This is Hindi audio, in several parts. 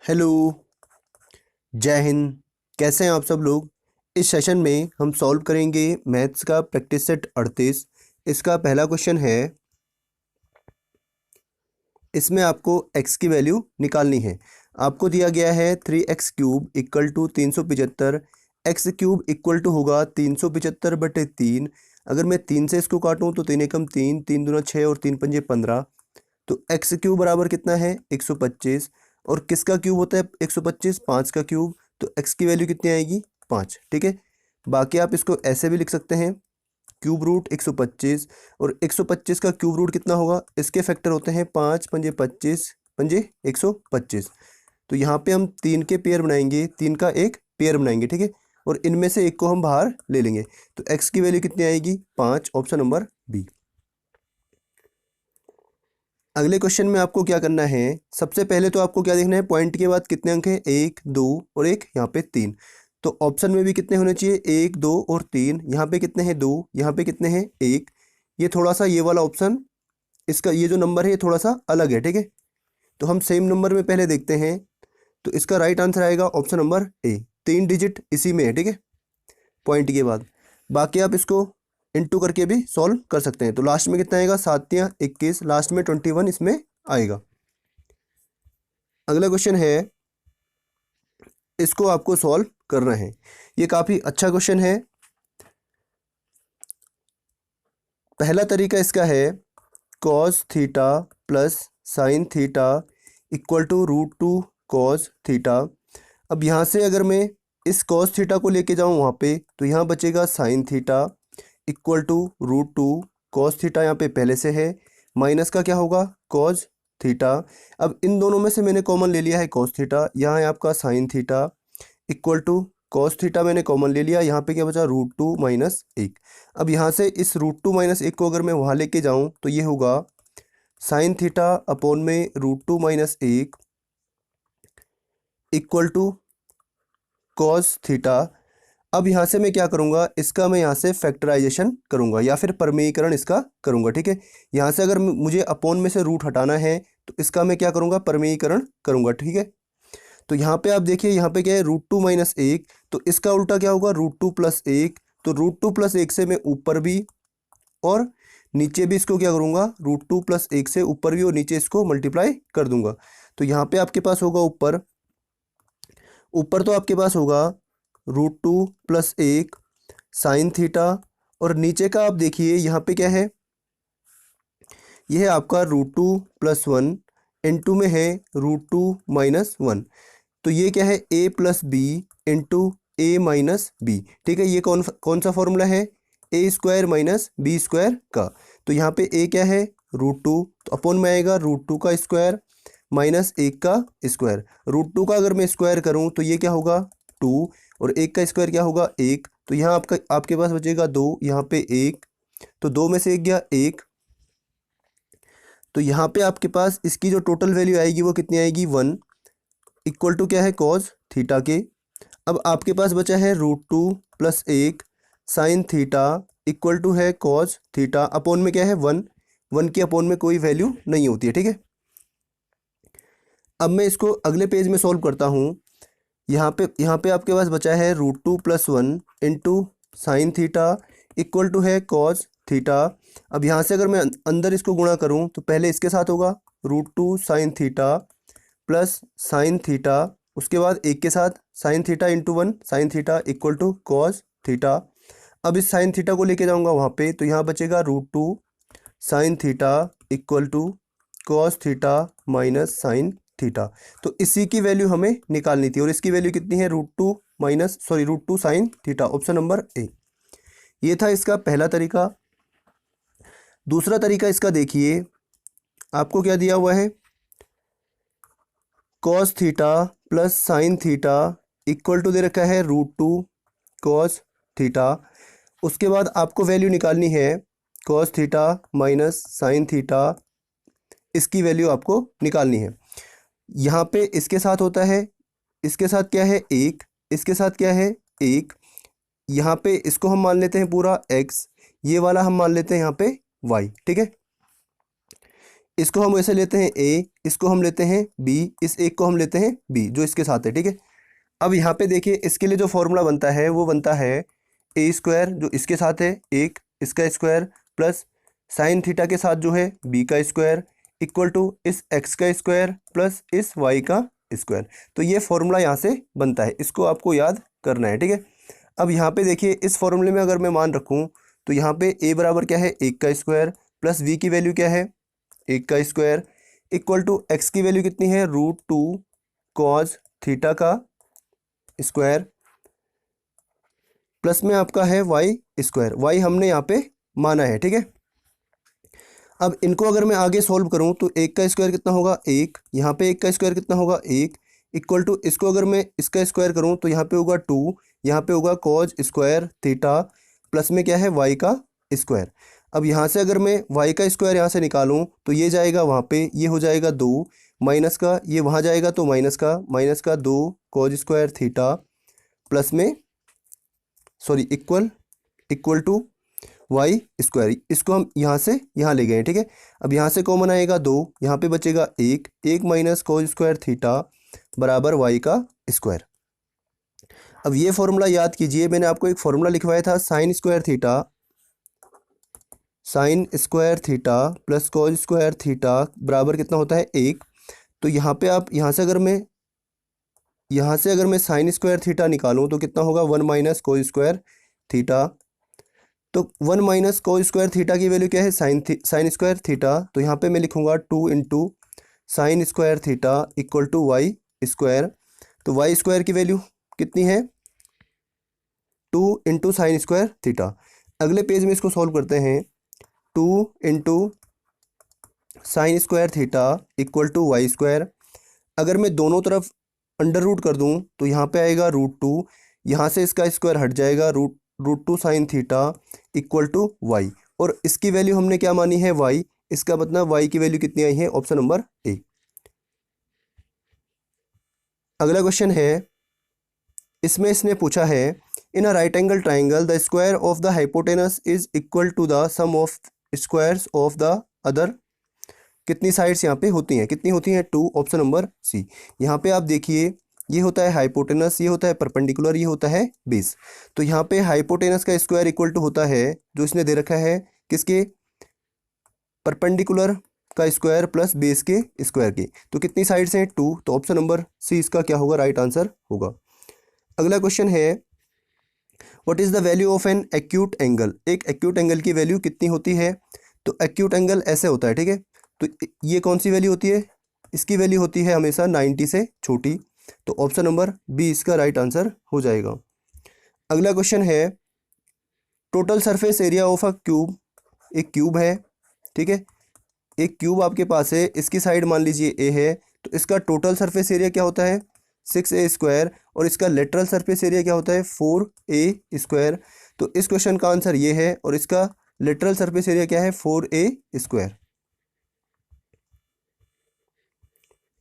हेलो, जय हिंद। कैसे हैं आप सब लोग। इस सेशन में हम सॉल्व करेंगे मैथ्स का प्रैक्टिस सेट 38। इसका पहला क्वेश्चन है, इसमें आपको x की वैल्यू निकालनी है। आपको दिया गया है 3x cube equal to 375। X cube equal to होगा 375/3। अगर मैं 3 से इसको काटूं तो 3 एकम 3, 3 दूना 6 और 3 पंजे 15। तो एक्स क्यूब बराबर कितना है 125। और किसका क्यूब होता है 125, 5 का क्यूब। तो एक्स की वैल्यू कितनी आएगी 5। ठीक है, बाकी आप इसको ऐसे भी लिख सकते हैं, क्यूब रूट 125। और 125 का क्यूब रूट कितना होगा, इसके फैक्टर होते हैं 5 पंजे 25 पंजे 125। तो यहाँ पे हम 3 के पेयर बनाएंगे, 3 का एक पेयर बनाएंगे। ठीक है, और इनमें से एक को हम बाहर ले लेंगे। तो एक्स की वैल्यू कितनी आएगी 5, ऑप्शन नंबर बी। अगले क्वेश्चन में आपको क्या करना है, सबसे पहले तो आपको क्या देखना है, पॉइंट के बाद कितने अंक हैं, 1 2 और एक यहाँ पे 3। तो ऑप्शन में भी कितने होने चाहिए, 1 2 और 3। यहाँ पे कितने हैं 2, यहाँ पे कितने हैं 1। ये थोड़ा सा ये वाला ऑप्शन, इसका ये जो नंबर है ये थोड़ा सा अलग है। ठीक है, तो हम सेम नंबर में पहले देखते हैं। तो इसका राइट आंसर आएगा ऑप्शन नंबर ए, 3 डिजिट इसी में है। ठीक है, पॉइंट के बाद बाकी आप इसको इनटू करके भी सॉल्व कर सकते हैं। तो लास्ट में कितना आएगा, 7×21, लास्ट में 21 इसमें आएगा। अगला क्वेश्चन है, इसको आपको सॉल्व करना है। ये काफ़ी अच्छा क्वेश्चन है। पहला तरीका इसका है, cos theta plus sine theta equal to √2 cos theta. अब यहाँ से अगर मैं इस कॉस थीटा को लेके जाऊँ वहाँ पे, तो यहाँ बचेगा sine theta equal to √2 cos theta. यहाँ पे पहले से है, माइनस का क्या होगा कॉस थीटा। अब इन दोनों में से मैंने कॉमन ले लिया है कॉस थीटा, यहाँ है आपका sine theta equal to cos theta मैंने कॉमन ले लिया। यहाँ पे क्या बचा √2 माइनस 1। अब यहाँ से इस √2 माइनस 1 को अगर मैं वहाँ लेके जाऊँ तो ये होगा साइन थीटा अपॉन में √2 minus 1 equal to cos theta. अब यहाँ से मैं क्या करूँगा, इसका मैं यहाँ से फैक्टराइजेशन करूँगा या फिर परमेयीकरण इसका करूँगा। ठीक है, यहाँ से अगर मुझे अपॉन में से रूट हटाना है तो इसका मैं क्या करूँगा, परमेयीकरण करूँगा। ठीक है, तो यहाँ पे आप देखिए, यहाँ पे क्या है √2 माइनस 1, तो इसका उल्टा क्या होगा √2 प्लस 1। तो √2 प्लस 1 से मैं ऊपर भी और नीचे भी इसको क्या करूँगा, √2 प्लस 1 से ऊपर भी और नीचे इसको मल्टीप्लाई कर दूंगा। तो यहाँ पे आपके पास होगा ऊपर, ऊपर तो आपके पास होगा √2 प्लस 1 साइन थीटा, और नीचे का आप देखिए यहाँ पे क्या है, यह है आपका √2 प्लस 1 इंटू में है √2 माइनस 1। तो ये क्या है a plus B into A minus B. ठीक है, ये कौन सा फॉर्मूला है, A square minus B square का। तो यहाँ पे a क्या है √2, तो अपॉन में आएगा √2 का स्क्वायर माइनस 1 का स्क्वायर। √2 का अगर मैं स्क्वायर करूँ तो ये क्या होगा 2, और 1 का स्क्वायर क्या होगा 1। तो यहाँ आपके पास बचेगा 2, यहाँ पे 1, तो 2 में से 1 गया 1। तो यहाँ पे आपके पास इसकी जो टोटल वैल्यू आएगी वो कितनी आएगी 1 इक्वल टू क्या है कॉस थीटा के। अब आपके पास बचा है √2 plus 1 sine theta equal to है कॉस थीटा, अपॉन में क्या है 1, 1 की अपॉन में कोई वैल्यू नहीं होती है। ठीक है, अब मैं इसको अगले पेज में सॉल्व करता हूँ। यहाँ पे आपके पास बचा है √2 plus 1 into sine theta equal to है कॉस थीटा। अब यहाँ से अगर मैं अंदर इसको गुणा करूँ तो पहले इसके साथ होगा √2 sine theta plus sine theta, उसके बाद एक के साथ sine theta into 1 sine theta equal to cos theta. अब इस साइन थीटा को लेके जाऊँगा वहाँ पे, तो यहाँ बचेगा √2 sine theta equal to cos theta minus sine theta. तो इसी की वैल्यू हमें निकालनी थी, और इसकी वैल्यू कितनी है √2 साइन थीटा, ऑप्शन नंबर ए। ये था इसका पहला तरीका। दूसरा तरीका इसका देखिए, आपको क्या दिया हुआ है, cos theta plus sine theta equal to दे रखा है √2 कॉस थीटा। उसके बाद आपको वैल्यू निकालनी है cos theta minus sine theta, इसकी वैल्यू आपको निकालनी है। यहाँ पे इसके साथ होता है, इसके साथ क्या है 1, इसके साथ क्या है 1। यहाँ पे इसको हम मान लेते हैं पूरा x, ये वाला हम मान लेते हैं यहाँ पे y। ठीक है, इसको हम ऐसे लेते हैं a, इसको हम लेते हैं b, इस एक को हम लेते हैं b जो इसके साथ है, ठीक है। अब यहाँ पे देखिए इसके लिए जो फॉर्मूला बनता है वो बनता है ए स्क्वायर जो इसके साथ है एक, इसका स्क्वायर प्लस साइन थीटा के साथ जो है बी का स्क्वायर इक्वल टू इस एक्स का स्क्वायर प्लस इस वाई का स्क्वायर। तो ये फॉर्मूला यहाँ से बनता है, इसको आपको याद करना है, ठीक है। अब यहाँ पे देखिए इस फॉर्मूले में अगर मैं मान रखूँ तो यहाँ पे ए बराबर क्या है, एक का स्क्वायर प्लस वी की वैल्यू क्या है, एक का स्क्वायर इक्वल टू एक्स की वैल्यू कितनी है, √2 कॉज थीटा का स्क्वायर प्लस में आपका है वाई स्क्वायर, वाई हमने यहाँ पे माना है, ठीक है। अब इनको अगर मैं आगे सॉल्व करूँ तो एक का स्क्वायर कितना होगा, एक, यहाँ पे एक का स्क्वायर कितना होगा, एक, इक्वल टू इसको अगर मैं इसका स्क्वायर करूँ तो यहाँ पे होगा 2, यहाँ पे होगा कॉज स्क्वायर थीटा प्लस में क्या है वाई का स्क्वायर। अब यहाँ से अगर मैं वाई का स्क्वायर यहाँ से निकालूँ तो ये जाएगा वहाँ पे, ये हो जाएगा 2 माइनस का, ये वहाँ जाएगा तो माइनस का 2 कॉज स्क्वायर थीटा प्लस में इक्वल टू वाई स्क्वायर। इसको हम यहाँ से यहाँ ले गए, ठीक है। अब यहाँ से कॉमन आएगा 2, यहाँ पे बचेगा एक माइनस कॉस स्क्वायर थीटा बराबर वाई का स्क्वायर। अब ये फॉर्मूला याद कीजिए, मैंने आपको एक फॉर्मूला लिखवाया था sign square theta plus cos square theta बराबर कितना होता है, एक। तो यहाँ पे आप यहाँ से अगर मैं साइन स्क्वायर थीटा निकालूँ तो कितना होगा, 1 माइनस कॉस स्क्वायर थीटा। तो 1 माइनस कॉस स्क्वायर थीटा की वैल्यू क्या है, साइन स्क्वायर थीटा। तो यहाँ पे मैं लिखूंगा 2 into sine square theta equal to Y square. तो वाई स्क्वायर की वैल्यू कितनी है, 2 इंटू साइन स्क्वायर थीटा। अगले पेज में इसको सॉल्व करते हैं, 2 into sine square theta equal to Y square. अगर मैं दोनों तरफ अंडर रूट कर दूं तो यहाँ पे आएगा √2, यहाँ से इसका स्क्वायर हट जाएगा, √2 sine theta equal to Y, और इसकी वैल्यू हमने क्या मानी है, वाई। इसका मतलब वाई की वैल्यू कितनी आई है, ऑप्शन नंबर ए। अगला क्वेश्चन है, इसमें इसने पूछा है in a right angle triangle the square of the hypotenuse is equal to the sum of squares of the other. कितनी साइड्स यहाँ पे होती हैं, कितनी होती हैं, 2, ऑप्शन नंबर सी। यहाँ पे आप देखिए ये होता है हाइपोटेनस, ये होता है परपेंडिकुलर, ये होता है बेस। तो यहाँ पे हाइपोटेनस का स्क्वायर इक्वल टू होता है जो इसने दे रखा है किसके, परपेंडिकुलर का स्क्वायर प्लस बेस के स्क्वायर के। तो कितनी साइड्स हैं, 2। तो ऑप्शन नंबर सी इसका क्या होगा, राइट आंसर होगा। अगला क्वेश्चन है what is the value of an acute angle. एक एक्यूट एंगल की वैल्यू कितनी होती है। तो एक्यूट एंगल ऐसे होता है, ठीक है। तो ये कौन सी वैल्यू होती है, इसकी वैल्यू होती है हमेशा 90 से छोटी। तो ऑप्शन नंबर बी इसका राइट आंसर हो जाएगा। अगला क्वेश्चन है total surface area of a cube. एक क्यूब है, ठीक है, एक क्यूब आपके पास है, इसकी साइड मान लीजिए ए है, तो इसका टोटल सरफेस एरिया क्या होता है, 6a स्क्वायर, और इसका लेटरल सरफेस एरिया क्या होता है, 4a स्क्वायर। तो इस क्वेश्चन का आंसर ये है, और इसका लेटरल सरफेस एरिया क्या है, 4a स्क्वायर।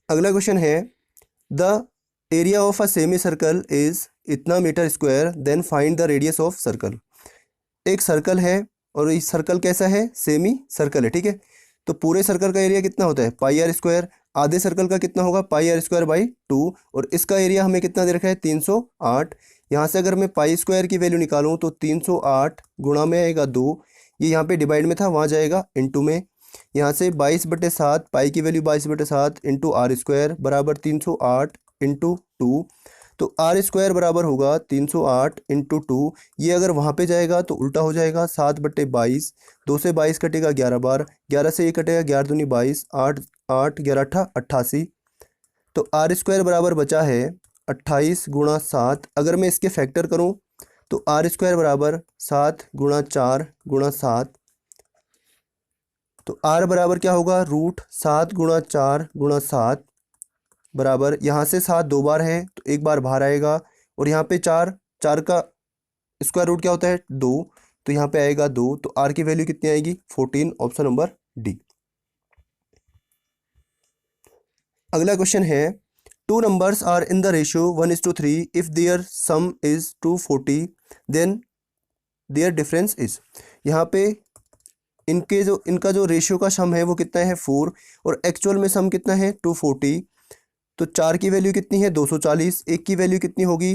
अगला क्वेश्चन है the area of a semi circle is इतना metre square then find the radius of circle. एक सर्कल है और इस सर्कल कैसा है, सेमी सर्कल है, ठीक है। तो पूरे सर्कल का एरिया कितना होता है, πr स्क्वायर। आधे सर्कल का कितना होगा, πr स्क्वायर बाई 2, और इसका एरिया हमें कितना दे रखा है, 308। यहाँ से अगर मैं पाई स्क्वायर की वैल्यू निकालूँ तो 308 गुणा में आएगा 2, ये यहाँ पे डिवाइड में था, वहाँ जाएगा इंटू में। यहाँ से 22/7, पाई की वैल्यू 22/7 इंटू आर स्क्वायर बराबर 308 इंटू 2। तो आर स्क्वायर बराबर होगा 308 इंटू 2। ये अगर वहाँ पे जाएगा तो उल्टा हो जाएगा, 7/22, 2 से 22 कटेगा 11 बार, 11 से ये कटेगा 11 दूनी 22, 8 8 11 8 88। तो आर स्क्वायर बराबर बचा है 28 गुणा 7। अगर मैं इसके फैक्टर करूँ तो आर स्क्वायर बराबर 7 गुणा 4 गुणा 7। तो आर बराबर क्या होगा, √7 गुणा 4 गुणा 7 बराबर, यहाँ से 7 2 बार है तो एक बार बाहर आएगा, और यहाँ पे 4 का स्क्वायर रूट क्या होता है, 2। तो यहाँ पे आएगा 2। तो आर की वैल्यू कितनी आएगी, 14, ऑप्शन नंबर डी। अगला क्वेश्चन है two numbers are in the ratio 1:3 if their sum is 240 then their difference is. यहाँ पे इनका जो रेशियो का सम है वो कितना है 4, और एक्चुअल में सम कितना है 240। तो 4 की वैल्यू कितनी है 240, एक की वैल्यू कितनी होगी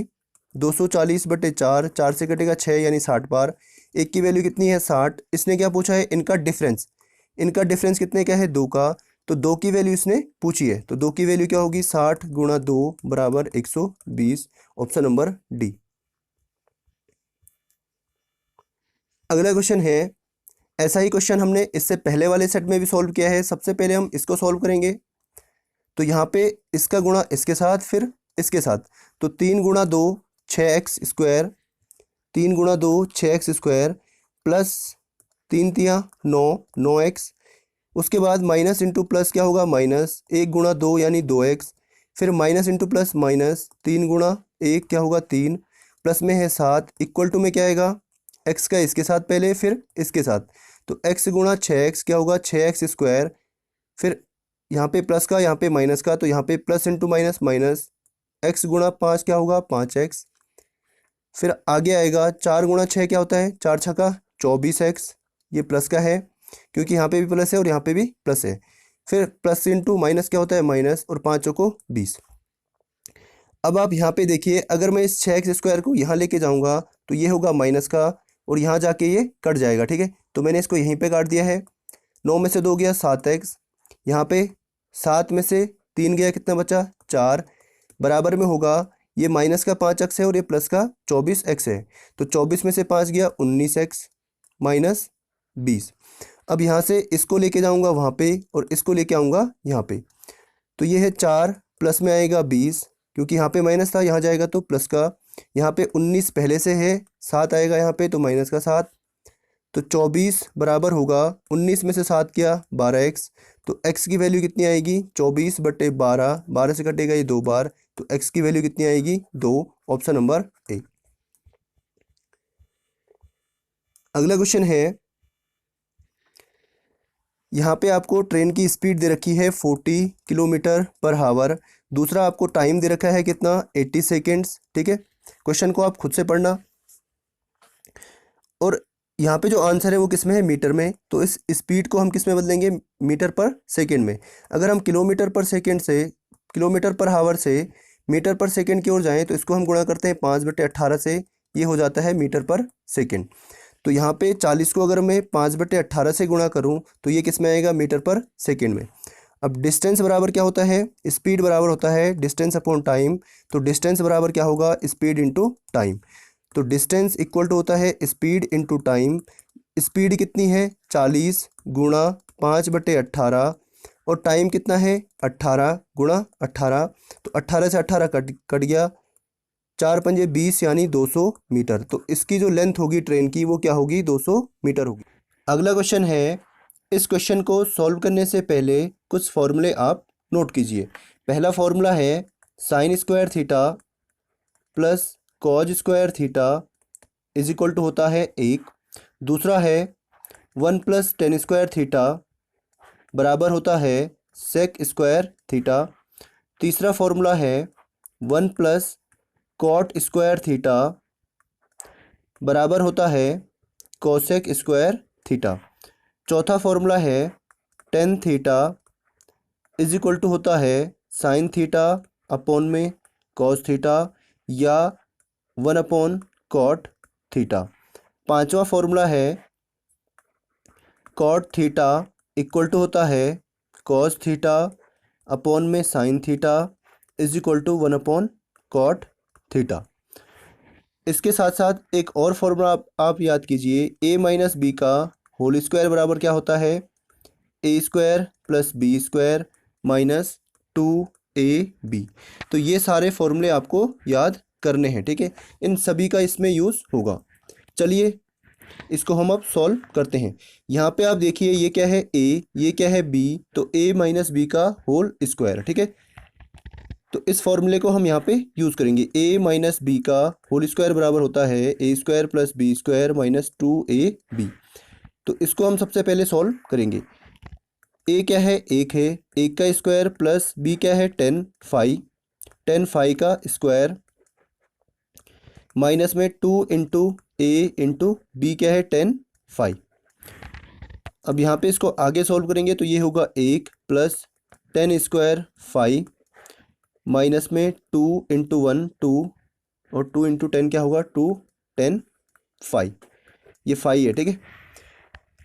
240/4, 4 से कटेगा 6 यानी 60 बार। एक की वैल्यू कितनी है 60। इसने क्या पूछा है इनका डिफरेंस कितने का है 2 का, तो 2 की वैल्यू इसने पूछी है, तो 2 की वैल्यू क्या होगी 60 गुणा 2 बराबर 120। Option number D. अगला क्वेश्चन है, ऐसा ही क्वेश्चन हमने इससे पहले वाले सेट में भी सॉल्व किया है। सबसे पहले हम इसको सॉल्व करेंगे। तो यहाँ पे इसका गुणा इसके साथ फिर इसके साथ, तो 3 गुणा 2 6x², 3 गुणा 2 6x² प्लस 3 तिया 9 9x। उसके बाद माइनस इंटू प्लस क्या होगा माइनस, 1 गुणा 2 यानी 2x, फिर माइनस इंटू प्लस माइनस 3 गुणा 1 क्या होगा 3, प्लस में है 7, इक्वल टू में क्या आएगा x का इसके साथ पहले फिर इसके साथ, तो x गुणा 6x क्या होगा 6x², फिर यहाँ पे प्लस का यहाँ पे माइनस का, तो यहाँ पे plus into minus minus, x गुणा 5 क्या होगा 5x, फिर आगे आएगा 4 गुणा 6 क्या होता है 4 छक्का 24x, ये प्लस का है क्योंकि यहाँ पे भी प्लस है और यहाँ पे भी प्लस है, फिर प्लस इंटू माइनस क्या होता है माइनस, और 5 को 20। अब आप यहाँ पे देखिए, अगर मैं इस 6x² को यहाँ लेके जाऊँगा तो ये होगा माइनस का, और यहाँ जाके ये कट जाएगा, ठीक है। तो मैंने इसको यहीं पे काट दिया है। 9 में से 2 गया 7x, यहाँ पे 7 में से 3 गया कितना बचा 4, बराबर में होगा ये माइनस का 5x है और ये प्लस का 24x है, तो 24 में से 5 गया 19x माइनस 20। अब यहाँ से इसको लेके जाऊँगा वहाँ पे और इसको लेके आऊँगा यहाँ पे, तो ये है 4 प्लस में आएगा 20, क्योंकि यहाँ पे माइनस था यहाँ जाएगा तो प्लस का, यहाँ पे 19 पहले से है, 7 आएगा यहाँ पे तो माइनस का 7, तो 24 बराबर होगा 19 में से 7 किया 12x, तो x की वैल्यू कितनी आएगी 24/12, 12 से कटेगा ये 2 बार, तो x की वैल्यू कितनी आएगी 2। ऑप्शन नंबर ए। अगला क्वेश्चन है, यहाँ पे आपको ट्रेन की स्पीड दे रखी है 40 km/h, दूसरा आपको टाइम दे रखा है कितना 80 सेकेंड्स, ठीक है। क्वेश्चन को आप खुद से पढ़ना, और यहाँ पे जो आंसर है वो किस में है मीटर में, तो इस स्पीड को हम किस में बदलेंगे मीटर पर सेकेंड में। अगर हम किलोमीटर पर हावर से मीटर पर सेकेंड की ओर जाएं तो इसको हम गुणा करते हैं 5/18 से, ये हो जाता है मीटर पर सेकेंड। तो यहाँ पे 40 को अगर मैं 5/18 से गुणा करूँ तो ये किस में आएगा मीटर पर सेकेंड में। अब डिस्टेंस बराबर क्या होता है, स्पीड बराबर होता है डिस्टेंस अपॉन टाइम, तो डिस्टेंस बराबर क्या होगा स्पीड इंटू टाइम, तो डिस्टेंस इक्वल टू होता है स्पीड इंटू टाइम। स्पीड कितनी है 40 गुणा 5/18, और टाइम कितना है 18 गुणा 18, तो 18 से 18 कट गया, 4 पंजे 20 यानी 200 मीटर। तो इसकी जो लेंथ होगी ट्रेन की वो क्या होगी 200 मीटर होगी। अगला क्वेश्चन है, इस क्वेश्चन को सॉल्व करने से पहले कुछ फॉर्मूले आप नोट कीजिए। पहला फॉर्मूला है sin² theta plus cos² theta is equal to होता है 1। दूसरा है 1 + tan² थीटा बराबर होता है sec² थीटा। तीसरा फॉर्मूला है 1 + cot² थीटा बराबर होता है cosec² थीटा। चौथा फॉर्मूला है tan theta is equal to होता है sin थीटा अपॉन में cos थीटा या 1/cot थीटा। पांचवा फॉर्मूला है cot थीटा इक्वल टू होता है cos थीटा अपॉन में sin theta is equal to 1/cot theta. इसके साथ साथ एक और फॉर्मूला आप याद कीजिए, a - b का होल स्क्वायर बराबर क्या होता है a² + b² माइनस 2ab। तो ये सारे फॉर्मूले आपको याद करने हैं, ठीक है। इन सभी का इसमें यूज़ होगा। चलिए इसको हम अब सॉल्व करते हैं। यहाँ पे आप देखिए ये क्या है a, ये क्या है b, तो a - b का होल स्क्वायर, ठीक है। तो इस फॉर्मूले को हम यहाँ पे यूज़ करेंगे। a - b का होल स्क्वायर बराबर होता है a² + b² माइनस 2ab। तो इसको हम सबसे पहले सॉल्व करेंगे। a क्या है 1 है, 1 का स्क्वायर प्लस b क्या है 10 फाई का स्क्वायर माइनस में 2 × a × b क्या है 10 फाई। अब यहाँ पे इसको आगे सॉल्व करेंगे तो ये होगा 1 प्लस 10² फाई माइनस में 2 × 1 2 और 2 × 10 क्या होगा 2 10 फाई, ये फाई है, ठीक है।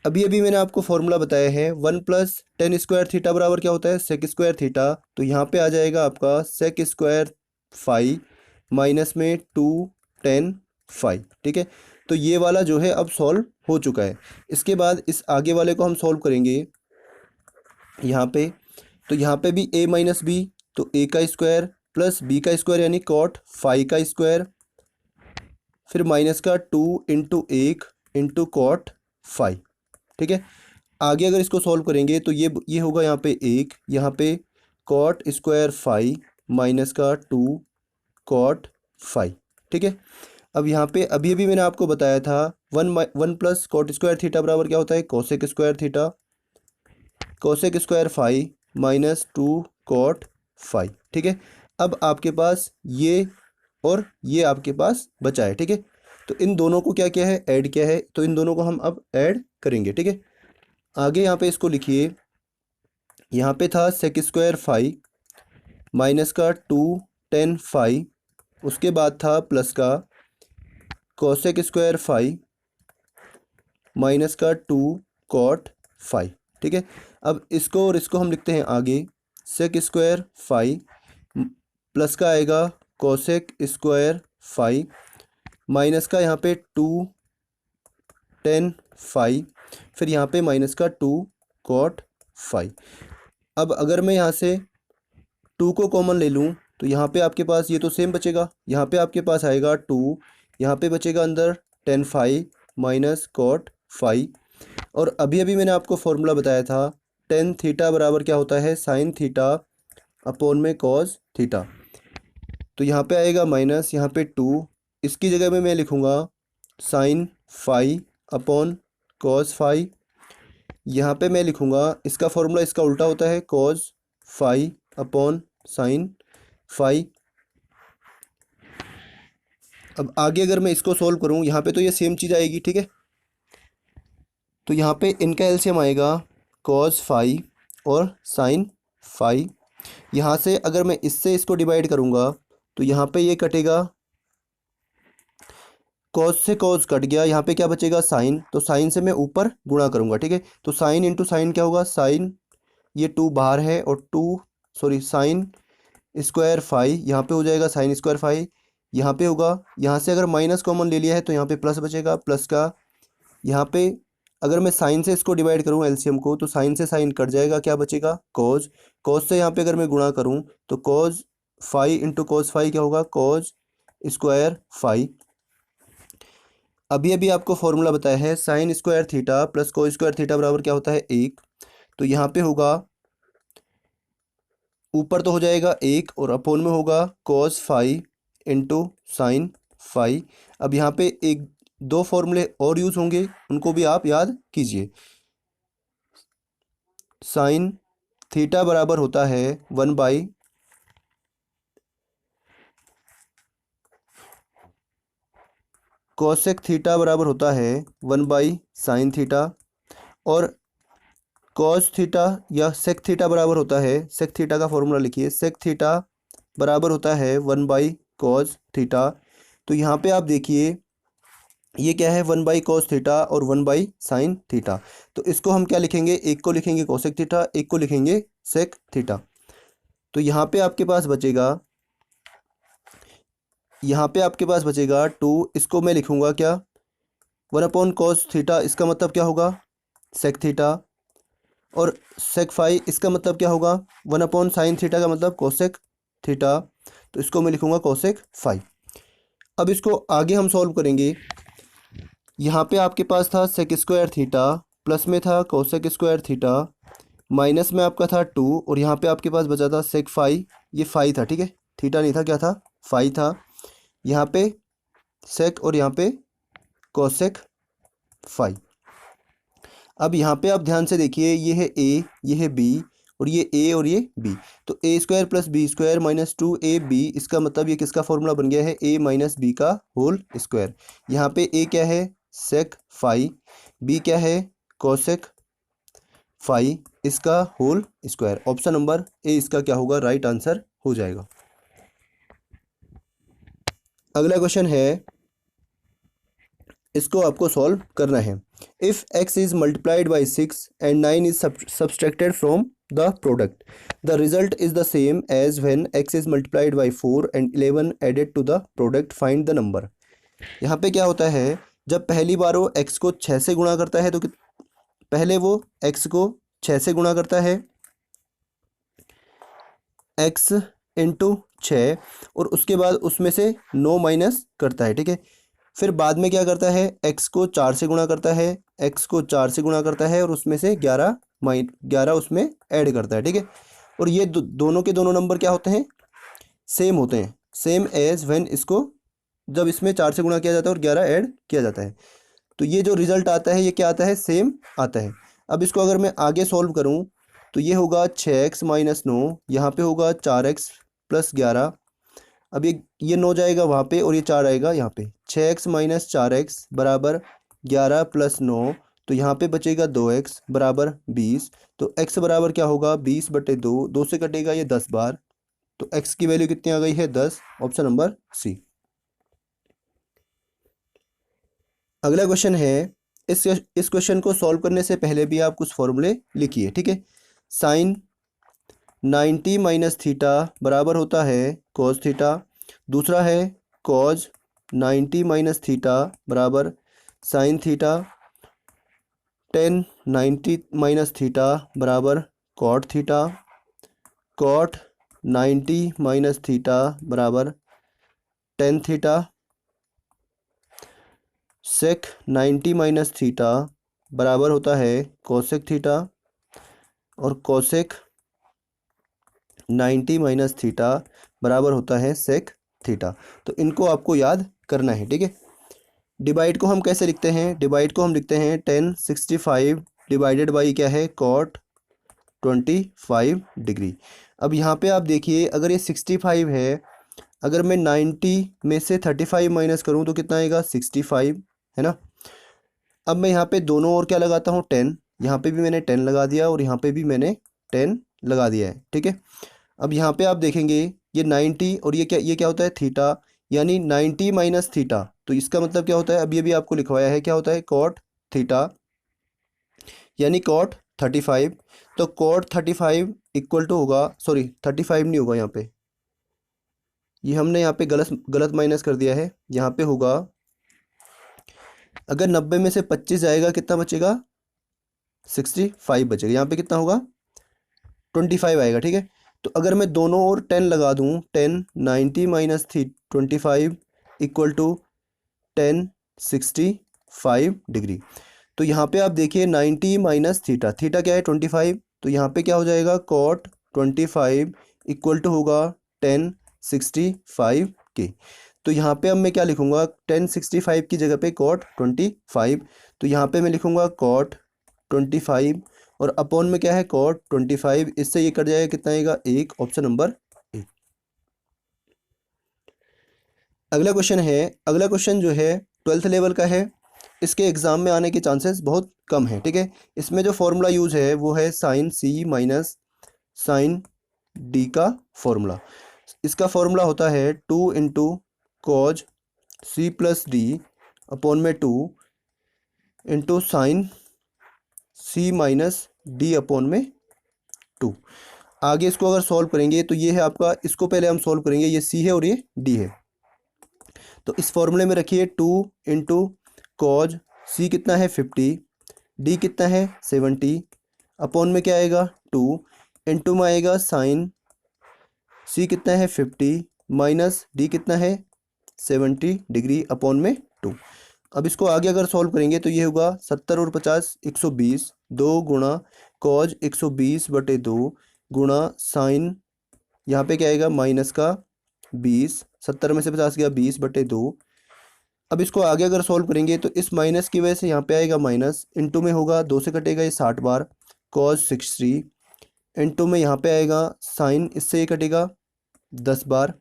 अभी अभी मैंने आपको फॉर्मूला बताया है 1 प्लस 10² थीटा बराबर क्या होता है sec² थीटा। तो यहाँ पे आ जाएगा आपका sec² फाई माइनस में 2 10 फाई, ठीक है। तो ये वाला जो है अब सॉल्व हो चुका है। इसके बाद इस आगे वाले को हम सॉल्व करेंगे यहाँ पे। तो यहाँ पे भी a माइनस बी, तो a का स्क्वायर प्लस b का स्क्वायर यानी कॉट फाई का स्क्वायर, फिर माइनस का 2 × 1 × कॉट फाई, ठीक है। आगे अगर इसको सॉल्व करेंगे तो ये होगा यहाँ पे 1, यहाँ पे कॉट स्क्वायर फाई माइनस का 2 कॉट फाई, ठीक है। अब यहाँ पे अभी अभी मैंने आपको बताया था 1 प्लस कॉट स्क्वायर थीटा बराबर क्या होता है cosec square theta, cosec square phi minus 2 cot phi, ठीक है। अब आपके पास ये और ये आपके पास बचा है, ठीक है। तो इन दोनों को क्या क्या है ऐड किया है, तो इन दोनों को हम अब ऐड करेंगे, ठीक है। आगे यहाँ पे इसको लिखिए, यहाँ पे था sec² फाई माइनस का 2 10 फाई, उसके बाद था प्लस का कोसेक स्क्वायर फाई माइनस का 2 कॉट फाई, ठीक है। अब इसको और इसको हम लिखते हैं आगे, sec² फाई प्लस का आएगा कोसेक स्क्वायर फाई माइनस का यहाँ पे 2 10 फाई, फिर यहाँ पे माइनस का 2 कॉट फाई। अब अगर मैं यहाँ से 2 को कॉमन ले लूँ तो यहाँ पे आपके पास ये तो सेम बचेगा, यहाँ पे आपके पास आएगा 2, यहाँ पे बचेगा अंदर 10 फाई माइनस कॉट फाई। और अभी अभी मैंने आपको फॉर्मूला बताया था टेन थीटा बराबर क्या होता है साइन थीटा अपॉन में कॉस थीटा। तो यहाँ पे आएगा माइनस, यहाँ पे 2, इसकी जगह में मैं लिखूँगा sine phi upon cos phi. यहाँ पे मैं लिखूँगा इसका फॉर्मूला इसका उल्टा होता है cos phi upon sine phi. अब आगे अगर मैं इसको सॉल्व करूँ यहाँ पे तो ये सेम चीज़ आएगी, ठीक है। तो यहाँ पे इनका एलसीएम आएगा कॉस फाई और साइन फाई। यहाँ से अगर मैं इससे इसको डिवाइड करूँगा तो यहाँ पे ये कटेगा, कॉस से कॉस कट गया, यहाँ पे क्या बचेगा साइन, तो साइन से मैं ऊपर गुणा करूँगा, ठीक है। तो साइन इंटू साइन क्या होगा साइन, ये 2 बाहर है और साइन स्क्वायर फाई यहाँ पे हो जाएगा साइन स्क्वायर फाई, यहाँ पे होगा, यहाँ से अगर माइनस कॉमन ले लिया है तो यहाँ पे प्लस बचेगा, प्लस का यहाँ पे अगर मैं साइन से इसको डिवाइड करूँ एलसीएम को तो साइन से साइन कट जाएगा, क्या बचेगा कॉज, कॉज से यहाँ पे अगर मैं गुणा करूँ तो cos phi into cos phi क्या होगा कॉज स्क्वायर फाई। अभी अभी आपको फॉर्मूला बताया है sign square theta plus cos square theta बराबर क्या होता है 1। तो यहाँ पे होगा ऊपर तो हो जाएगा 1 और अपोन में होगा cos phi into sine phi. अब यहाँ पे एक दो फॉर्मूले और यूज़ होंगे, उनको भी आप याद कीजिए। साइन थीटा बराबर होता है 1/, कोसेक थीटा बराबर होता है 1/साइन थीटा, और कॉस थीटा या सेक थीटा बराबर होता है, सेक थीटा का फॉर्मूला लिखिए, सेक थीटा बराबर होता है 1/कॉस थीटा। तो यहाँ पे आप देखिए ये क्या है 1/कॉस थीटा और 1/साइन थीटा। तो इसको हम क्या लिखेंगे, एक को लिखेंगे कोसेक थीटा, एक को लिखेंगे सेक थीटा। तो यहाँ पे आपके पास बचेगा, यहाँ पे आपके पास बचेगा 2, इसको मैं लिखूँगा क्या 1/कॉस थीटा, इसका मतलब क्या होगा सेक थीटा, और सेक फाई इसका मतलब क्या होगा 1/साइन थीटा का मतलब कोसेक थीटा, तो इसको मैं लिखूँगा कोसेक फाई। अब इसको आगे हम सॉल्व करेंगे। यहाँ पे आपके पास था सेक स्क्वायर थीटा, प्लस में था कोसेक स्क्वायर थीटा, माइनस में आपका था 2 और यहाँ पे आपके पास बचा था सेक फाई, ये फाई था, ठीक है, थीटा नहीं था, क्या था फाई था। यहाँ पे सेक और यहाँ पे कोसेक फाई। अब यहाँ पे आप ध्यान से देखिए, ये है ए, ये है बी, और ये ए और ये बी, तो A square plus B square minus 2ab, इसका मतलब ये किसका फॉर्मूला बन गया है a माइनस बी का होल स्क्वायर। यहाँ पे a क्या है सेक फाई, b क्या है कोसेक इसका whole square. Option number A इसका क्या होगा, राइट आंसर हो जाएगा। अगला क्वेश्चन है, इसको आपको सॉल्व करना है। If x is multiplied by 6 and 9 is subtracted from the product, the result is the same as when x is multiplied by 4 and 11 added to the product, find the number. यहाँ पे क्या होता है, जब पहली बार वो x को 6 से गुणा करता है तो पहले वो x को 6 से गुणा करता है, x इंटू 6, और उसके बाद उसमें से 9 माइनस करता है, ठीक है। फिर बाद में क्या करता है, x को 4 से गुणा करता है, x को 4 से गुणा करता है और उसमें से 11 उसमें ऐड करता है, ठीक है। और ये दोनों के दोनों नंबर क्या होते हैं, सेम होते हैं, सेम एज व्हेन इसको जब इसमें 4 से गुणा किया जाता है और 11 ऐड किया जाता है, तो ये जो रिजल्ट आता है ये क्या आता है, सेम आता है। अब इसको अगर मैं आगे सॉल्व करूँ तो ये होगा 6x माइनस 9, यहाँ पे होगा 4x प्लस 11। अब ये 9 जाएगा वहाँ पे और ये 4 आएगा यहाँ पे, 6x माइनस 4x बराबर 11 प्लस 9, तो यहाँ पे बचेगा 2x बराबर 20। तो x बराबर क्या होगा, 20/2, 2 से कटेगा ये 10 बार, तो x की वैल्यू कितनी आ गई है, 10। Option number C. अगला क्वेश्चन है, इस क्वेश्चन को सॉल्व करने से पहले भी आप कुछ फॉर्मूले लिखिए, ठीक है। साइन 90 माइनस थीटा बराबर होता है कॉस थीटा। दूसरा है कॉज 90 माइनस थीटा बराबर साइन थीटा। 10 90 माइनस थीटा बराबर cot theta. Cot 90 minus theta बराबर tan theta. Sec 90 minus theta बराबर होता है कोसेक थीटा। और कोसेक 90 माइनस थीटा बराबर होता है सेक थीटा। तो इनको आपको याद करना है, ठीक है। डिवाइड को हम कैसे लिखते हैं, डिवाइड को हम लिखते हैं 1065 डिवाइडेड बाई क्या है, कॉट 25 डिग्री। अब यहाँ पे आप देखिए, अगर ये 65 है, अगर मैं 90 में से 35 माइनस करूँ तो कितना आएगा, 65, है ना। अब मैं यहाँ पे दोनों ओर क्या लगाता हूँ, 10, यहाँ पे भी मैंने 10 लगा दिया और यहाँ पे भी मैंने 10 लगा दिया है, ठीक है। अब यहाँ पे आप देखेंगे ये 90 और ये क्या होता है, थीटा, यानी 90 माइनस थीटा, तो इसका मतलब क्या होता है, अब ये भी आपको लिखवाया है, क्या होता है, कॉट थीटा, यानी कॉट 35। तो कॉट 35 इक्वल टू होगा, सॉरी 35 नहीं होगा यहाँ पे, ये हमने यहाँ पे गलत गलत माइनस कर दिया है। यहाँ पे होगा, अगर 90 में से 25 जाएगा कितना बचेगा, 65 बचेगा। यहाँ पे कितना होगा, 25 आएगा, ठीक है। तो अगर मैं दोनों ओर 10 लगा दूँ, 10 90 माइनस 25 इक्वल टू 10 65 डिग्री। तो यहाँ पे आप देखिए 90 माइनस थीटा, थीटा क्या है 25, तो यहाँ पे क्या हो जाएगा, कॉट 25 इक्वल टू होगा 1065 के। तो यहाँ पे अब मैं क्या लिखूँगा, 1065 की जगह पे कॉट 25, तो यहाँ पे मैं लिखूँगा कॉट 25 और अपॉन में क्या है, कॉट 25, इससे ये कट जाएगा, कितना आएगा, 1। ऑप्शन नंबर ए। अगला क्वेश्चन है, अगला क्वेश्चन जो है 12th लेवल का है, इसके एग्ज़ाम में आने के चांसेस बहुत कम है, ठीक है। इसमें जो फॉर्मूला यूज़ है वो है sine C minus sine D का फॉर्मूला। इसका फॉर्मूला होता है 2 into cos C plus D upon में 2 into sine C minus D upon में 2। आगे इसको अगर सॉल्व करेंगे तो ये है आपका, इसको पहले हम सॉल्व करेंगे, ये सी है और ये डी है। तो इस फॉर्मूले में रखिए 2 इंटू कॉज सी कितना है 50, डी कितना है 70, अपॉन में क्या आएगा 2, इंटू में आएगा साइन सी कितना है 50 माइनस डी कितना है 70 डिग्री अपॉन में 2। अब इसको आगे अगर सॉल्व करेंगे तो ये होगा 70 और 50 120, 2 गुणा कॉज 120/2 गुणा साइन, यहाँ पे क्या आएगा माइनस का 20, 70 में से 50 गया 20/2। अब इसको आगे अगर सॉल्व करेंगे तो इस माइनस की वजह से यहाँ पे आएगा माइनस, इंटू में होगा 2 से कटेगा ये 60 बार, कॉज 60, इंटू में यहाँ पे आएगा साइन, इससे ये कटेगा 10 बार,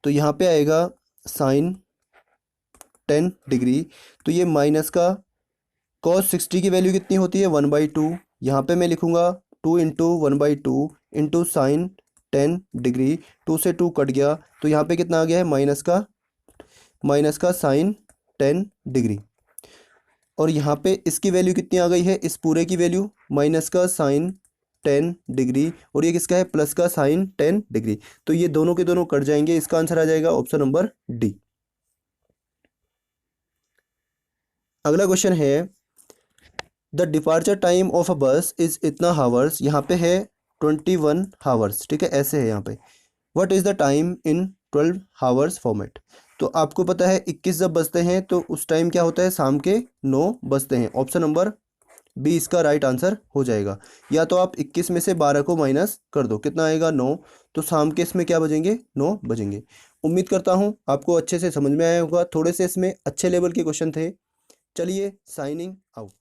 तो यहाँ पे आएगा साइन 10 डिग्री। तो ये माइनस का कॉस 60 की वैल्यू कितनी होती है 1/2। यहाँ पे मैं लिखूंगा 2 × 1/2 इंटू साइन 10 डिग्री। 2 से 2 कट गया तो यहाँ पे कितना आ गया है माइनस का साइन 10 डिग्री। और यहाँ पे इसकी वैल्यू कितनी आ गई है, इस पूरे की वैल्यू माइनस का साइन 10 डिग्री, और ये किसका है प्लस का साइन 10 डिग्री। तो ये दोनों के दोनों कट जाएंगे, इसका आंसर आ जाएगा ऑप्शन नंबर डी। अगला क्वेश्चन है the departure time of a बस इज इतना हावर्स। यहाँ पे है 21 हावर्स, ठीक है, ऐसे है यहाँ पे। What is the time in 12 hours format. तो आपको पता है 21 जब बजते हैं तो उस टाइम क्या होता है, शाम के 9 बजते हैं। ऑप्शन नंबर बी इसका राइट आंसर हो जाएगा। या तो आप 21 में से 12 को माइनस कर दो, कितना आएगा 9, तो शाम के इसमें क्या बजेंगे 9 बजेंगे। उम्मीद करता हूँ आपको अच्छे से समझ में आया होगा, थोड़े से इसमें अच्छे लेवल के क्वेश्चन थे। चलिए साइनिंग आउट।